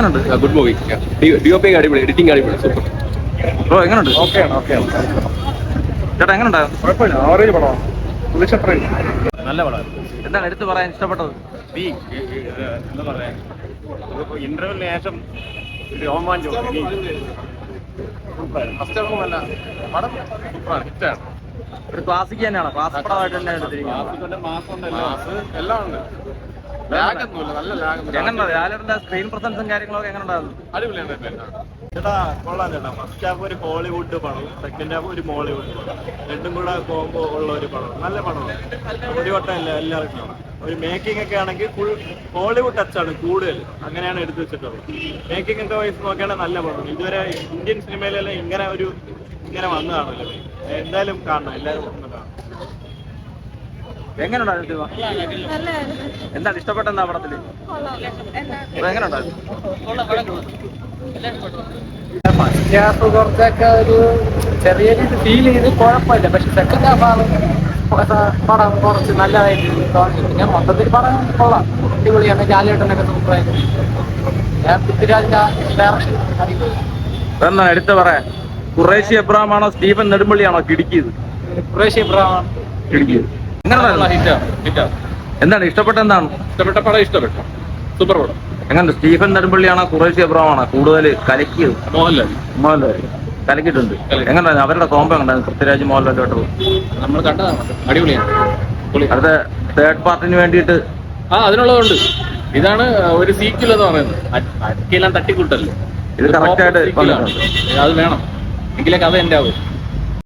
എങ്ങനെയുണ്ട്? Good movie. DOP അടിപൊളി, editing അടിപൊളി, സൂപ്പർ. ബ്രോ എങ്ങനെയുണ്ട്? ചേട്ടാ എങ്ങനെയുണ്ടായിരുന്നു? കുഴപ്പമില്ല, ആവറേജ് പടമാണ്. നല്ല പടമായിരുന്നു. എന്താണ് എടുത്ത് പറയാൻ ഇഷ്ടപ്പെട്ടത്? എന്താ പറയാ, ഇന്റർവെല്ലിന് ശേഷം രോമാഞ്ചം. ഒരു ക്ലാസിക് തന്നെയാണ്, ക്ലാസ് പടമായിട്ട് തന്നെ എടുത്തിരിക്കുന്നത്. എല്ലാം ഉണ്ട്. ലാഗൊന്നുമില്ല, നല്ല ലാഗ്. എങ്ങനെയുണ്ടാ ലാലേട്ടന്റെ സ്ക്രീൻ പ്രസൻസും കാര്യങ്ങളൊക്കെ എങ്ങനെയുണ്ടായിരുന്നു? അടിപൊളിയാണ്. ചേട്ടാ കൊള്ളാം ചേട്ടാ. ഫസ്റ്റ് ഹാഫ് ഒരു ഹോളിവുഡ് പടം, സെക്കൻഡ് ഹാഫ് ഒരു മോളിവുഡ് പടം, രണ്ടും കൂടെ കോമ്പോ ഉള്ള ഒരു പടം. നല്ല പടമാണ്, ഒരു വട്ടം അല്ല എല്ലാവർക്കും കാണാം. ഒരു മേക്കിംഗ് ഒക്കെ ആണെങ്കിൽ ഫുൾ ഹോളിവുഡ് ടച്ചാണ് കൂടുതൽ, അങ്ങനെയാണ് എടുത്തു വെച്ചിട്ടുള്ളത്. മേക്കിങ്ങിന്റെ വൈസ് നോക്കിയാണെങ്കിൽ നല്ല പടം. ഇതുവരെ ഇന്ത്യൻ സിനിമയിലെല്ലാം ഇങ്ങനെ വന്നു കാണില്ല. എന്തായാലും കാണണം, എല്ലാവരും കാണണം. എങ്ങനെയുണ്ടായിരുന്നു? എന്താണ് ഇഷ്ടപ്പെട്ട എന്താ പടത്തില്? എങ്ങനെയുണ്ടായിരുന്നു? ഫസ്റ്റ് ഹാഫ് കുറച്ചൊക്കെ ഒരു ചെറിയ രീതി ഫീൽ ചെയ്ത് കുഴപ്പമില്ല. പക്ഷെ സെക്കൻഡ് ഹാഫാണ് പടം കുറച്ച് നല്ലതായിട്ട് തോന്നി. പിന്നെ മൊത്തത്തിൽ പടം കൊള്ളാം, അടിപൊളിയാണ്. ലാലേട്ടനൊക്കെ സൂപ്പറായിട്ട്, പൃഥ്വിരാജിന്റെ ഡയറക്ഷൻ അടിപൊളി. എന്നാ എടുത്ത് പറയാം, ഖുറേഷി എബ്രഹാം ആണോ സ്റ്റീഫൻ നെടുമ്പള്ളിയാണോ കിടുക്കിയത്? ഖുറേഷി എബ്രഹാമാണ് കിടുക്കിയത്. എന്താണ് ഇഷ്ടപ്പെട്ട? എന്താണ് ഇഷ്ടപ്പെട്ട പടം? ഇഷ്ടപ്പെട്ടു, സൂപ്പർ പടം. എങ്ങനെ സ്റ്റീഫൻ നെടുമ്പള്ളിയാണോ ഖുറേഷി എബ്രഹാം ആണോ കൂടുതൽ കലക്കിയത്? മോഹൻലാൽ കലക്കിയിട്ടുണ്ട്. എങ്ങനെ അവരുടെ കോമ്പോ ഉണ്ടായിരുന്നു പൃഥ്വിരാജ് മോഹൻലാലോട്ട്? നമ്മൾ കണ്ടതാണ്, അടിപൊളിയാണ്. അടുത്ത തേർഡ് പാർട്ടിന് വേണ്ടിയിട്ട് അതിനുള്ളതുണ്ട്. ഇതാണ് ഒരു സീക്വൽ എന്ന് പറയുന്നത്. അതൊക്കെയെല്ലാം തട്ടിക്കൂട്ടല്ലേ, ഇത് കറക്റ്റ് ആയിട്ട് അത് വേണം, എങ്കിലേ കഥ എൻ്റെ ആവും.